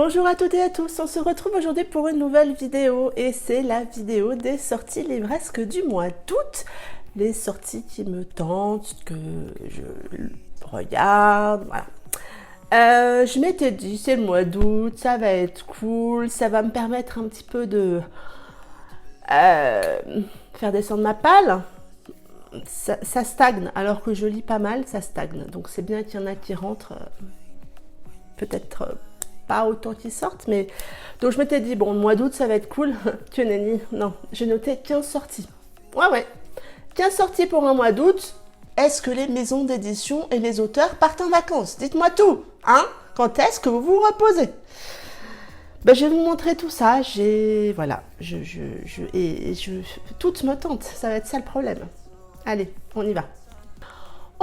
Bonjour à toutes et à tous, on se retrouve aujourd'hui pour une nouvelle vidéo et c'est la vidéo des sorties livresques du mois d'août. Les sorties qui me tentent, que je regarde, voilà. Je m'étais dit, c'est le mois d'août, ça va être cool, ça va me permettre un petit peu de faire descendre ma palle. Ça stagne, alors que je lis pas mal, ça stagne. Donc c'est bien qu'il y en a qui rentrent, peut-être pas autant qui sortent, mais... Donc je m'étais dit, bon, le mois d'août, ça va être cool. Que nenni, non, j'ai noté 15 sorties. Ouais, 15 sorties pour un mois d'août. Est-ce que les maisons d'édition et les auteurs partent en vacances? Dites-moi tout, hein? Quand est-ce que vous vous reposez? Ben, je vais vous montrer tout ça. Voilà, tout me tente, ça va être ça le problème. Allez, on y va.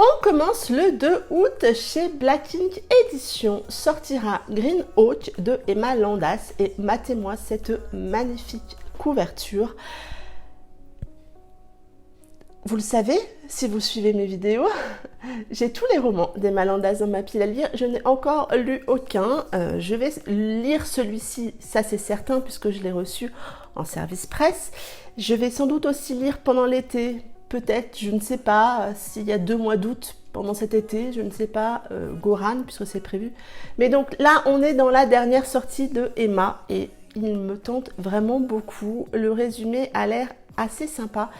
On commence le 2 août chez Black Ink Édition. Sortira Green Oak de Emma Landas et matez-moi cette magnifique couverture. Vous le savez, si vous suivez mes vidéos, j'ai tous les romans d'Emma Landas dans ma pile à lire. Je n'ai encore lu aucun. Je vais lire celui-ci, ça c'est certain, puisque je l'ai reçu en service presse. Je vais sans doute aussi lire pendant l'été. Peut-être, je ne sais pas, s'il y a 2 mois d'août pendant cet été, je ne sais pas, Goran, puisque c'est prévu. Mais donc là, on est dans la dernière sortie de Emma et il me tente vraiment beaucoup. Le résumé a l'air assez sympa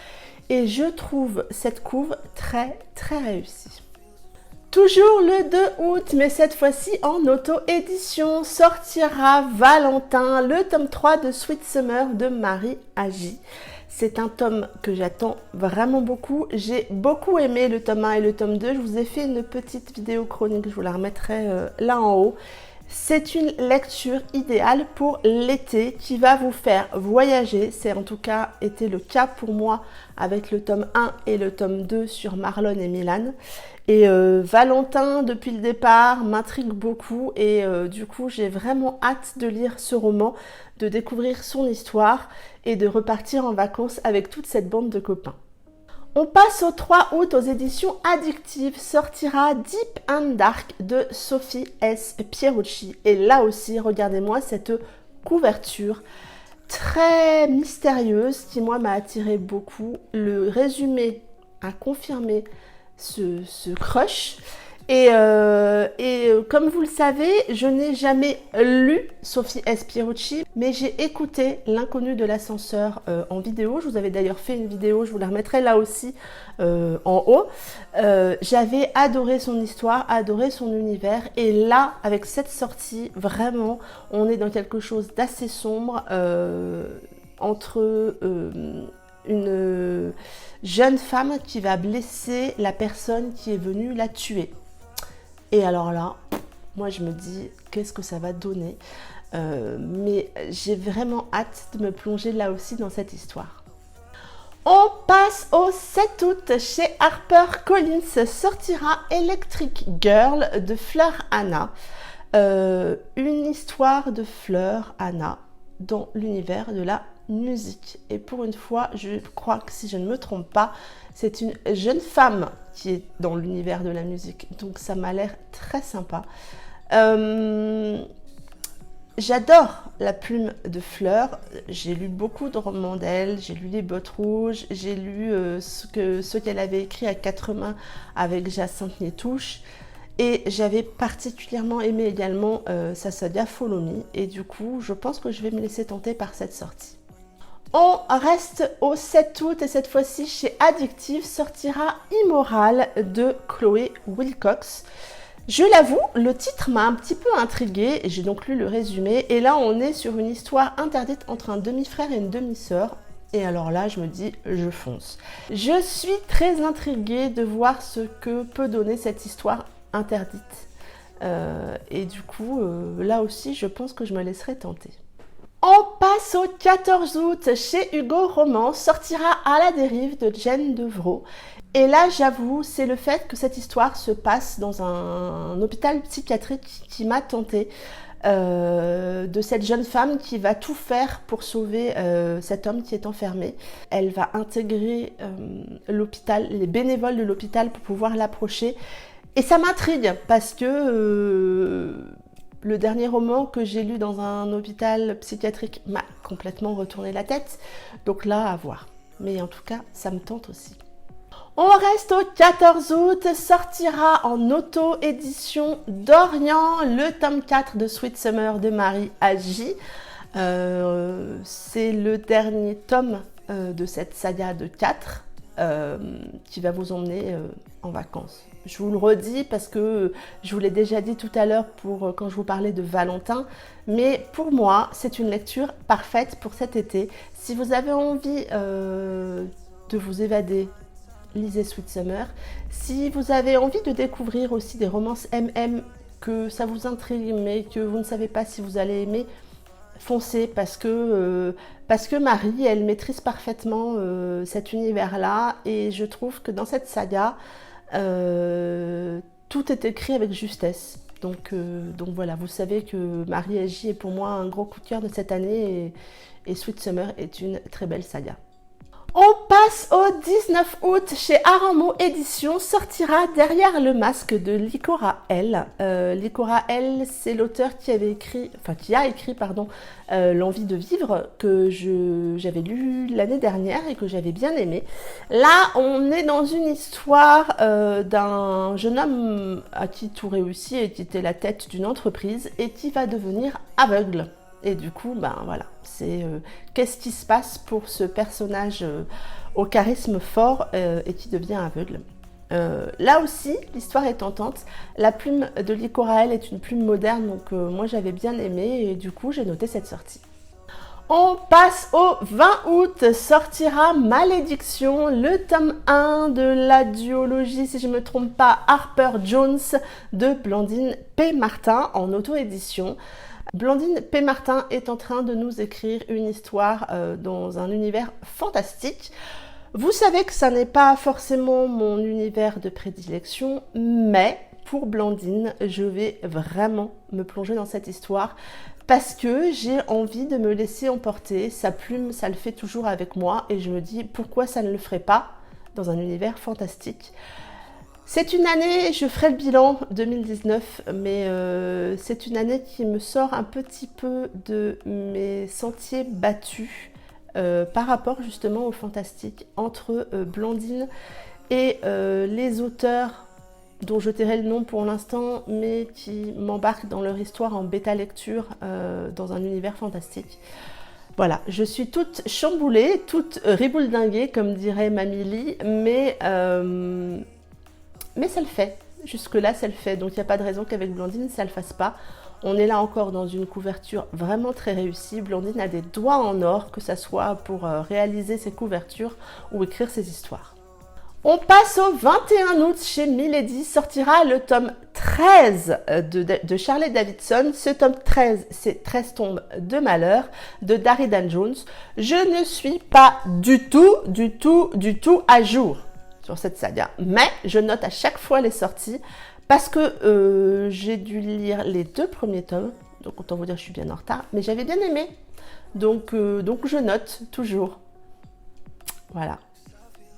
et je trouve cette couve très réussie. Toujours le 2 août, mais cette fois-ci en auto-édition, sortira Valentin, le tome 3 de Sweet Summer de Marie Agi. C'est un tome que j'attends vraiment beaucoup. J'ai beaucoup aimé le tome 1 et le tome 2. Je vous ai fait une petite vidéo chronique, je vous la remettrai là en haut. C'est une lecture idéale pour l'été qui va vous faire voyager. C'est en tout cas été le cas pour moi avec le tome 1 et le tome 2 sur Marlon et Milan. Et Valentin, depuis le départ, m'intrigue beaucoup et du coup, j'ai vraiment hâte de lire ce roman, de découvrir son histoire et de repartir en vacances avec toute cette bande de copains. On passe au 3 août aux éditions Addictive, sortira Deep and Dark de Sophie S. Pierucci. Et là aussi, regardez-moi cette couverture très mystérieuse qui, moi, m'a attiré beaucoup. Le résumé a confirmé ce crush. Et comme vous le savez, je n'ai jamais lu Sophie S. Pierucci, mais j'ai écouté L'inconnu de l'ascenseur en vidéo. Je vous avais d'ailleurs fait une vidéo, je vous la remettrai là aussi en haut. J'avais adoré son histoire, adoré son univers. Et là, avec cette sortie, vraiment, on est dans quelque chose d'assez sombre entre... une jeune femme qui va blesser la personne qui est venue la tuer. Et alors là, moi je me dis, qu'est-ce que ça va donner? Mais j'ai vraiment hâte de me plonger là aussi dans cette histoire. On passe au 7 août, chez HarperCollins, sortira Electric Girl de Fleur Anna. Une histoire de Fleur Anna dans l'univers de la musique. Et pour une fois, je crois que si je ne me trompe pas, c'est une jeune femme qui est dans l'univers de la musique. Donc ça m'a l'air très sympa. J'adore la plume de Fleur. J'ai lu beaucoup de romans d'elle. J'ai lu Les Bottes Rouges. J'ai lu ce qu'elle avait écrit à 4 mains avec Jacinthe Nétouche. Et j'avais particulièrement aimé également sa saga Follow Me. Et du coup, je pense que je vais me laisser tenter par cette sortie. On reste au 7 août et cette fois-ci chez Addictive, sortira Immoral de Chloé Wilcox. Je l'avoue, le titre m'a un petit peu intriguée et j'ai donc lu le résumé. Et là, on est sur une histoire interdite entre un demi-frère et une demi-sœur. Et alors là, je me dis, je fonce. Je suis très intriguée de voir ce que peut donner cette histoire interdite. Et du coup, là aussi, je pense que je me laisserai tenter. On passe au 14 août, chez Hugo Romance, sortira À la dérive de Jane Devreau. Et là, j'avoue, c'est le fait que cette histoire se passe dans un hôpital psychiatrique qui m'a tentée. De cette jeune femme qui va tout faire pour sauver cet homme qui est enfermé. Elle va intégrer l'hôpital, les bénévoles de l'hôpital pour pouvoir l'approcher. Et ça m'intrigue parce que Le dernier roman que j'ai lu dans un hôpital psychiatrique m'a complètement retourné la tête. Donc là, à voir. Mais en tout cas, ça me tente aussi. On reste au 14 août, sortira en auto-édition d'Orient le tome 4 de Sweet Summer de Marie Agi. C'est le dernier tome de cette saga de 4 qui va vous emmener en vacances. Je vous le redis parce que je vous l'ai déjà dit tout à l'heure quand je vous parlais de Valentin, mais pour moi, c'est une lecture parfaite pour cet été. Si vous avez envie de vous évader, lisez Sweet Summer. Si vous avez envie de découvrir aussi des romances MM, que ça vous intrigue mais que vous ne savez pas si vous allez aimer, foncez parce que Marie, elle maîtrise parfaitement cet univers-là et je trouve que dans cette saga, tout est écrit avec justesse. Donc voilà, vous savez que Marie Agi est pour moi un gros coup de cœur de cette année et Sweet Summer est une très belle saga. On passe au 19 août, chez Aramo Éditions, sortira Derrière le masque de Licora L. Licora L, c'est l'auteur qui a écrit L'envie de vivre, que j'avais lu l'année dernière et que j'avais bien aimé. Là, on est dans une histoire d'un jeune homme à qui tout réussit et qui était la tête d'une entreprise et qui va devenir aveugle. Et du coup, ben voilà, c'est qu'est-ce qui se passe pour ce personnage au charisme fort et qui devient aveugle. Là aussi, l'histoire est tentante. La plume de Licora L est une plume moderne, donc moi j'avais bien aimé et du coup j'ai noté cette sortie. On passe au 20 août, sortira Malédiction, le tome 1 de la duologie, si je ne me trompe pas, Harper Jones de Blandine P. Martin en auto-édition. Blandine P. Martin est en train de nous écrire une histoire dans un univers fantastique. Vous savez que ça n'est pas forcément mon univers de prédilection, mais pour Blandine, je vais vraiment me plonger dans cette histoire parce que j'ai envie de me laisser emporter. Sa plume, ça le fait toujours avec moi et je me dis pourquoi ça ne le ferait pas dans un univers fantastique. C'est une année, je ferai le bilan 2019, mais c'est une année qui me sort un petit peu de mes sentiers battus par rapport justement au fantastique entre Blandine et les auteurs dont je tairai le nom pour l'instant, mais qui m'embarquent dans leur histoire en bêta lecture dans un univers fantastique. Voilà, je suis toute chamboulée, toute ribouledinguée, comme dirait Mamie Lee, mais ça le fait. Jusque-là, ça le fait. Donc, il n'y a pas de raison qu'avec Blandine, ça ne le fasse pas. On est là encore dans une couverture vraiment très réussie. Blandine a des doigts en or, que ce soit pour réaliser ses couvertures ou écrire ses histoires. On passe au 21 août, chez Milady, sortira le tome 13 de Charlotte Davidson. Ce tome 13, c'est 13 tombes de malheur de Darridan Jones. Je ne suis pas du tout à jour sur cette saga, mais je note à chaque fois les sorties parce que j'ai dû lire les 2 premiers tomes, donc autant vous dire que je suis bien en retard, mais j'avais bien aimé, donc je note toujours. Voilà,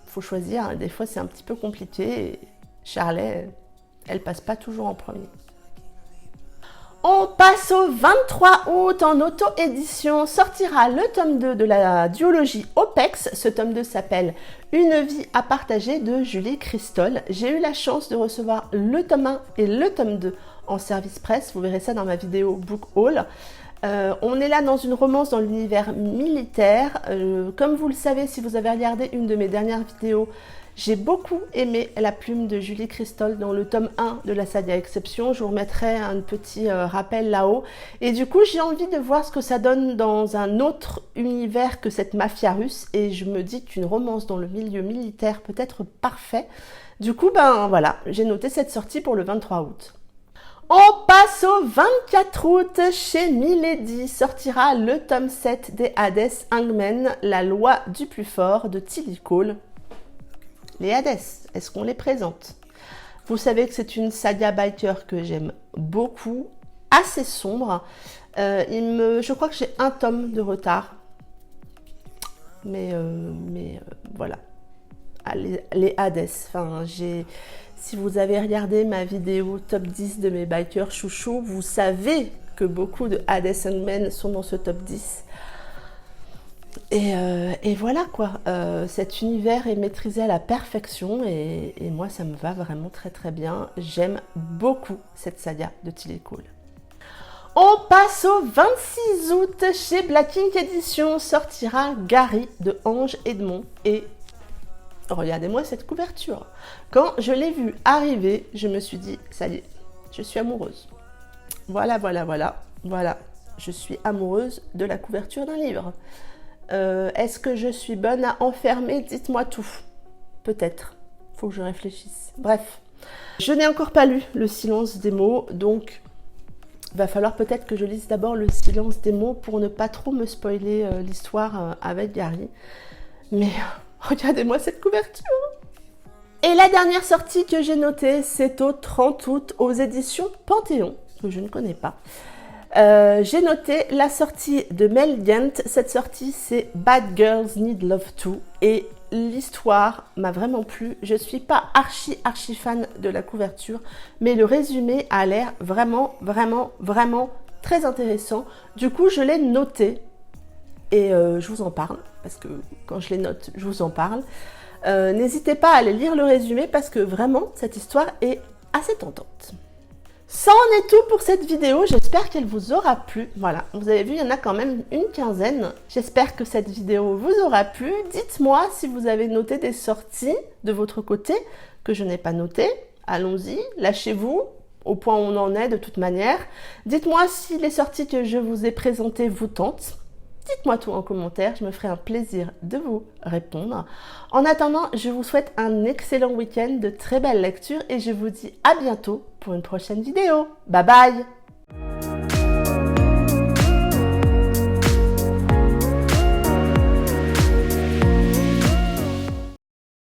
faut choisir, hein. Des fois c'est un petit peu compliqué et Charlotte, elle passe pas toujours en premier. On passe au 23 août, en auto-édition, sortira le tome 2 de la duologie OPEX. Ce tome 2 s'appelle Une vie à partager de Julie Christol. J'ai eu la chance de recevoir le tome 1 et le tome 2 en service presse. Vous verrez ça dans ma vidéo Book Haul. On est là dans une romance dans l'univers militaire. Comme vous le savez, si vous avez regardé une de mes dernières vidéos, j'ai beaucoup aimé la plume de Julie Christol dans le tome 1 de la saga Exception. Je vous remettrai un petit rappel là-haut. Et du coup, j'ai envie de voir ce que ça donne dans un autre univers que cette mafia russe. Et je me dis qu'une romance dans le milieu militaire peut être parfait. Du coup, ben voilà, j'ai noté cette sortie pour le 23 août. On passe au 24 août, chez Milady, sortira le tome 7 des Hades Hangmen, la loi du plus fort de Tilly Cole. Les Hades, est-ce qu'on les présente? Vous savez que c'est une saga biker que j'aime beaucoup, assez sombre. Je crois que j'ai un tome de retard. Mais voilà. Ah, les Hades, enfin, Si vous avez regardé ma vidéo top 10 de mes bikers chouchous, vous savez que beaucoup de Hadesen Men sont dans ce top 10. Et voilà quoi, cet univers est maîtrisé à la perfection et moi ça me va vraiment très très bien. J'aime beaucoup cette saga de Tilly Cole. On passe au 26 août, chez Black Ink Edition sortira Gary de Ange Edmond et regardez-moi cette couverture. Quand je l'ai vue arriver, je me suis dit, ça y est, je suis amoureuse. Voilà, je suis amoureuse de la couverture d'un livre. Est-ce que je suis bonne à enfermer? Dites-moi tout. Peut-être. Faut que je réfléchisse. Bref. Je n'ai encore pas lu Le silence des mots, donc va falloir peut-être que je lise d'abord Le silence des mots pour ne pas trop me spoiler l'histoire avec Gary. Mais regardez-moi cette couverture. Et la dernière sortie que j'ai notée, c'est au 30 août aux éditions Panthéon, que je ne connais pas. J'ai noté la sortie de Mel Gant. Cette sortie, c'est Bad Girls Need Love Too. Et l'histoire m'a vraiment plu. Je ne suis pas archi fan de la couverture, mais le résumé a l'air vraiment très intéressant. Du coup, je l'ai noté et je vous en parle, parce que quand je les note, je vous en parle. N'hésitez pas à aller lire le résumé, parce que vraiment, cette histoire est assez tentante. Ça en est tout pour cette vidéo, j'espère qu'elle vous aura plu. Voilà, vous avez vu, il y en a quand même une quinzaine. J'espère que cette vidéo vous aura plu. Dites-moi si vous avez noté des sorties de votre côté que je n'ai pas notées. Allons-y, lâchez-vous, au point où on en est de toute manière. Dites-moi si les sorties que je vous ai présentées vous tentent. Dites-moi tout en commentaire, je me ferai un plaisir de vous répondre. En attendant, je vous souhaite un excellent week-end, de très belles lectures et je vous dis à bientôt pour une prochaine vidéo. Bye bye!